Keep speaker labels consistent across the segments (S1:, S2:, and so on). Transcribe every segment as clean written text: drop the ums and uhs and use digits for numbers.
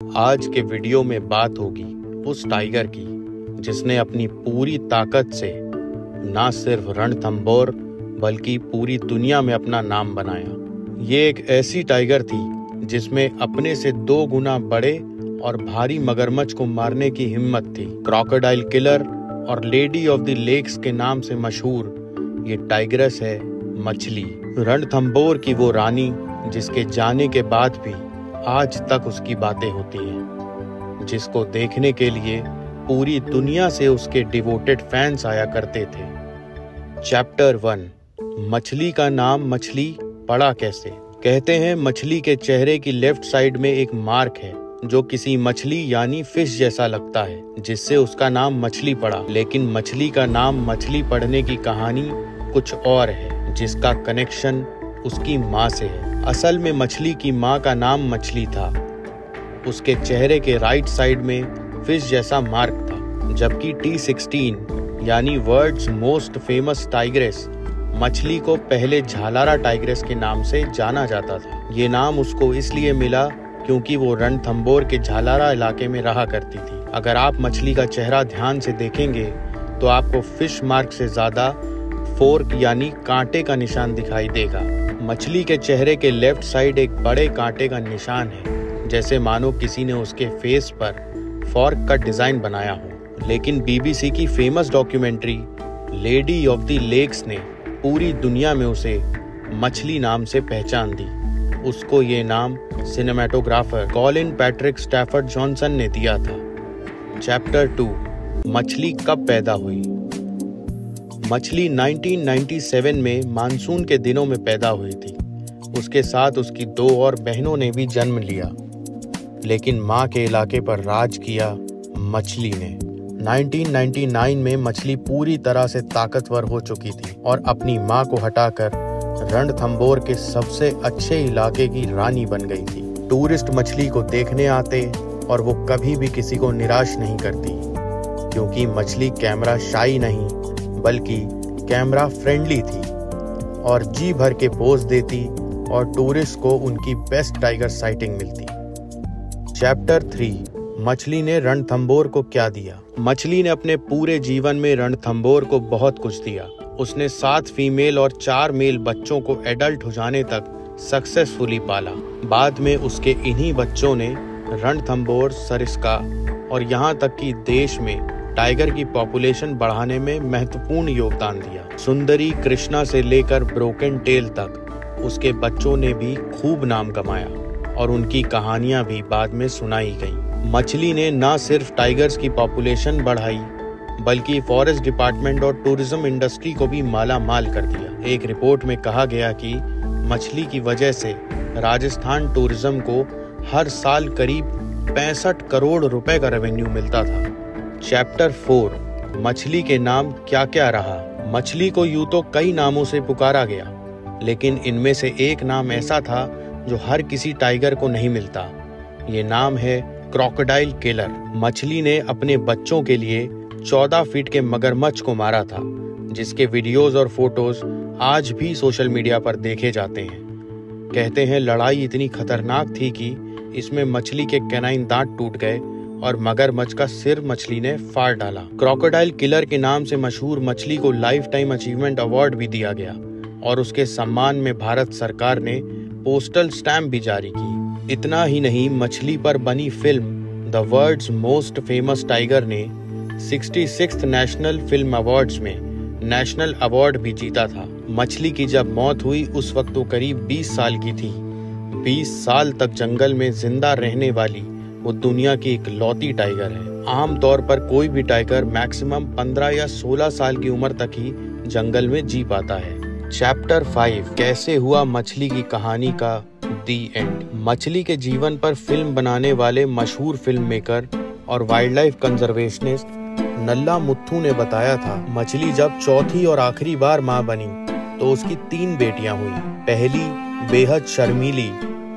S1: आज के वीडियो में बात होगी उस टाइगर की जिसने अपनी पूरी ताकत से ना सिर्फ रणथंभौर बल्कि पूरी दुनिया में अपना नाम बनाया। ये एक ऐसी टाइगर थी जिसमें अपने से 2 गुना बड़े और भारी मगरमच्छ को मारने की हिम्मत थी। क्रोकोडाइल किलर और लेडी ऑफ द लेक्स के नाम से मशहूर ये टाइग्रेस है मछली, रणथंभौर की वो रानी जिसके जाने के बाद भी आज तक उसकी बातें होती हैं, जिसको देखने के लिए पूरी दुनिया से उसके डिवोटेड फैंस आया करते थे। चैप्टर 1, मछली का नाम मछली पड़ा कैसे। कहते हैं मछली के चेहरे की लेफ्ट साइड में एक मार्क है जो किसी मछली यानी फिश जैसा लगता है, जिससे उसका नाम मछली पड़ा। लेकिन मछली का नाम मछली पड़ने की कहानी कुछ और है, जिसका कनेक्शन उसकी माँ से है। असल में मछली की माँ का नाम मछली था। उसके चेहरे के राइट साइड में फिश जैसा मार्क था, जबकि T16 यानी वर्ल्ड्स मोस्ट फेमस टाइग्रेस मछली को पहले झालारा टाइग्रेस के नाम से जाना जाता था। ये नाम उसको इसलिए मिला क्योंकि वो रणथंभौर के झालारा इलाके में रहा करती थी। अगर आप मछली का चेहरा ध्यान से देखेंगे तो आपको फिश मार्क से ज्यादा फोर्क यानी कांटे का निशान दिखाई देगा। मछली के चेहरे के लेफ्ट साइड एक बड़े कांटे का निशान है, जैसे मानो किसी ने उसके फेस पर फॉर्क का डिजाइन बनाया हो। लेकिन BBC की famous documentary lady of the lakes ने पूरी दुनिया में उसे मछली नाम से पहचान दी। उसको ये नाम cinematographer Colin Patrick Stafford Johnson ने दिया था। चैप्टर 2, मछली कब पैदा हुई। मछली 1997 में मानसून के दिनों में पैदा हुई थी। उसके साथ उसकी 2 और बहनों ने भी जन्म लिया, लेकिन माँ के इलाके पर राज किया मछली ने। 1999 में मछली पूरी तरह से ताकतवर हो चुकी थी और अपनी माँ को हटाकर रणथंभौर के सबसे अच्छे इलाके की रानी बन गई थी। टूरिस्ट मछली को देखने आते और वो कभी भी किसी को निराश नहीं करती, क्योंकि मछली कैमरा शाई नहीं बल्कि कैमरा फ्रेंडली थी और जी भर के पोज देती और टूरिस्ट को उनकी बेस्ट टाइगर साइटिंग मिलती। चैप्टर 3, मछली ने रणथंभौर को क्या दिया। मछली ने अपने पूरे जीवन में रणथंभौर को बहुत कुछ दिया। उसने 7 फीमेल और 4 मेल बच्चों को एडल्ट हो जाने तक सक्सेसफुली पाला। बाद में उसके इन्हीं बच्चों ने रणथंभौर, सरिस्का और यहाँ तक कि देश में टाइगर की पॉपुलेशन बढ़ाने में महत्वपूर्ण योगदान दिया। सुंदरी, कृष्णा से लेकर ब्रोकन टेल तक उसके बच्चों ने भी खूब नाम कमाया और उनकी कहानियां भी बाद में सुनाई गईं। मछली ने न सिर्फ टाइगर्स की पॉपुलेशन बढ़ाई बल्कि फॉरेस्ट डिपार्टमेंट और टूरिज्म इंडस्ट्री को भी माला माल कर दिया। एक रिपोर्ट में कहा गया कि मछली की वजह से राजस्थान टूरिज्म को हर साल करीब 65 करोड़ रुपए का रेवेन्यू मिलता था। चैप्टर 4, मछली के नाम क्या क्या रहा। मछली को यूं तो कई नामों से पुकारा गया, लेकिन इनमें से एक नाम ऐसा था जो हर किसी टाइगर को नहीं मिलता। ये नाम है क्रोकोडाइल किलर। मछली ने अपने बच्चों के लिए 14 फीट के मगरमच्छ को मारा था, जिसके वीडियोस और फोटोज आज भी सोशल मीडिया पर देखे जाते हैं। कहते हैं लड़ाई इतनी खतरनाक थी कि इसमें मछली के कैनाइन दांत टूट गए और मगरमच्छ का सिर मछली ने फाड़ डाला। क्रोकोडाइल किलर के नाम से मशहूर मछली को लाइफ टाइम अचीवमेंट अवार्ड भी दिया गया और उसके सम्मान में भारत सरकार ने पोस्टल स्टैम्प भी जारी की। इतना ही नहीं, मछली पर बनी film the world's most famous tiger ने 66th नेशनल फिल्म अवार्ड्स में नेशनल अवार्ड भी जीता था। मछली की जब मौत हुई उस वक्त वो करीब 20 साल की थी। 20 साल तक जंगल में जिंदा रहने वाली वो दुनिया की इकलौती टाइगर है। आमतौर पर कोई भी टाइगर मैक्सिमम 15 या 16 साल की उम्र तक ही जंगल में जी पाता है। चैप्टर 5, कैसे हुआ मछली की कहानी का दी एंड। मछली के जीवन पर फिल्म बनाने वाले मशहूर फिल्म मेकर और वाइल्ड लाइफ कंजर्वेशनिस्ट नल्ला मुथ्थू ने बताया था, मछली जब चौथी और आखिरी बार माँ बनी तो उसकी 3 बेटियां हुई। पहली बेहद शर्मीली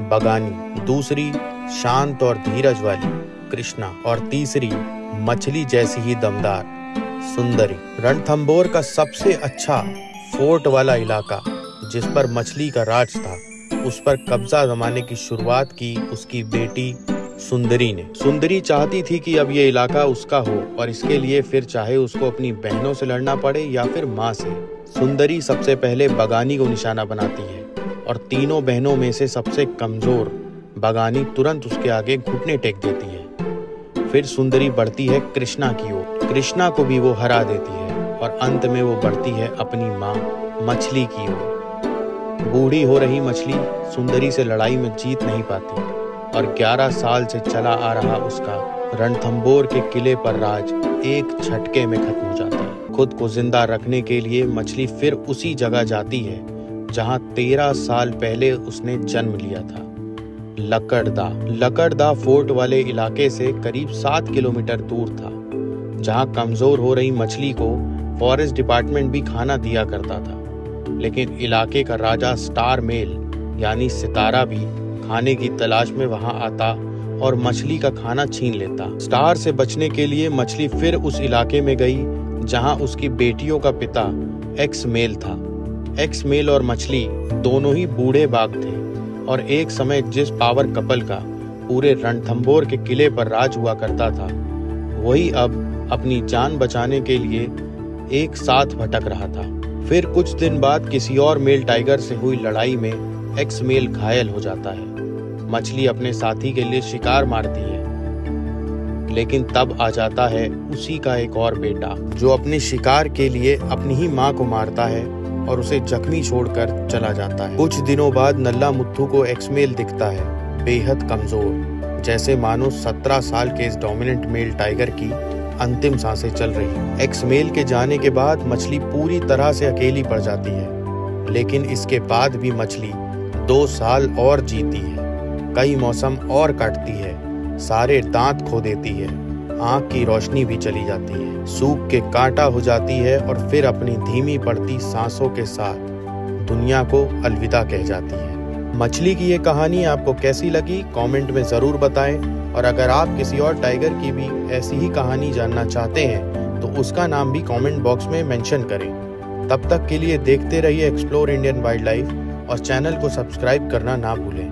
S1: बगानी, दूसरी शांत और धीरज वाली कृष्णा और तीसरी मछली जैसी ही दमदार सुंदरी। रणथंभौर का सबसे अच्छा फोर्ट वाला इलाका जिस पर मछली का राज था, उस पर कब्जा जमाने की शुरुआत की उसकी बेटी सुंदरी ने। सुंदरी चाहती थी कि अब ये इलाका उसका हो और इसके लिए फिर चाहे उसको अपनी बहनों से लड़ना पड़े या फिर माँ से। सुंदरी सबसे पहले बगानी को निशाना बनाती है और तीनों बहनों में से सबसे कमजोर बगानी तुरंत उसके आगे घुटने टेक देती है। फिर सुंदरी बढ़ती है कृष्णा की ओर। कृष्णा को भी वो हरा देती है और अंत में वो बढ़ती है अपनी माँ मछली की ओर। बूढ़ी हो रही मछली सुंदरी से लड़ाई में जीत नहीं पाती और 11 साल से चला आ रहा उसका रणथंबोर के किले पर राज एक झटके में खत्म हो जाता है। खुद को जिंदा रखने के लिए मछली फिर उसी जगह जाती है जहां 13 साल पहले उसने जन्म लिया था, लकड़दा। लकड़दा फोर्ट वाले इलाके से करीब 7 किलोमीटर दूर था, जहां कमजोर हो रही मछली को फॉरेस्ट डिपार्टमेंट भी खाना दिया करता था। लेकिन इलाके का राजा स्टार मेल यानी सितारा भी खाने की तलाश में वहां आता और मछली का खाना छीन लेता। स्टार से बचने के लिए मछली फिर उस इलाके में गई जहां उसकी बेटियों का पिता एक्स मेल था। एक्स मेल और मछली दोनों ही बूढ़े बाघ थे और एक समय जिस पावर कपल का पूरे रणथंबोर के किले पर राज हुआ करता था, वही अब अपनी जान बचाने के लिए एक साथ भटक रहा था। फिर कुछ दिन बाद किसी और मेल टाइगर से हुई लड़ाई में एक्स मेल घायल हो जाता है। मछली अपने साथी के लिए शिकार मारती है, लेकिन तब आ जाता है उसी का एक और बेटा जो अपने शिकार के लिए अपनी ही माँ को मारता है और उसे जख्मी छोड़कर चला जाता है। कुछ दिनों बाद नल्ला मुत्थू को एक्समेल दिखता है, बेहद कमजोर, जैसे मानो 17 साल के इस डोमिनेंट मेल टाइगर की अंतिम सांसें चल रही। एक्समेल के जाने के बाद मछली पूरी तरह से अकेली पड़ जाती है, लेकिन इसके बाद भी मछली 2 साल और जीती है, कई मौसम और काटती है, सारे दांत खो देती है, आंख की रोशनी भी चली जाती है, सूख के कांटा हो जाती है और फिर अपनी धीमी पड़ती सांसों के साथ दुनिया को अलविदा कह जाती है। मछली की ये कहानी आपको कैसी लगी कमेंट में ज़रूर बताएं, और अगर आप किसी और टाइगर की भी ऐसी ही कहानी जानना चाहते हैं तो उसका नाम भी कमेंट बॉक्स में मेंशन करें। तब तक के लिए देखते रहिए एक्सप्लोर इंडियन वाइल्ड लाइफ और चैनल को सब्सक्राइब करना ना भूलें।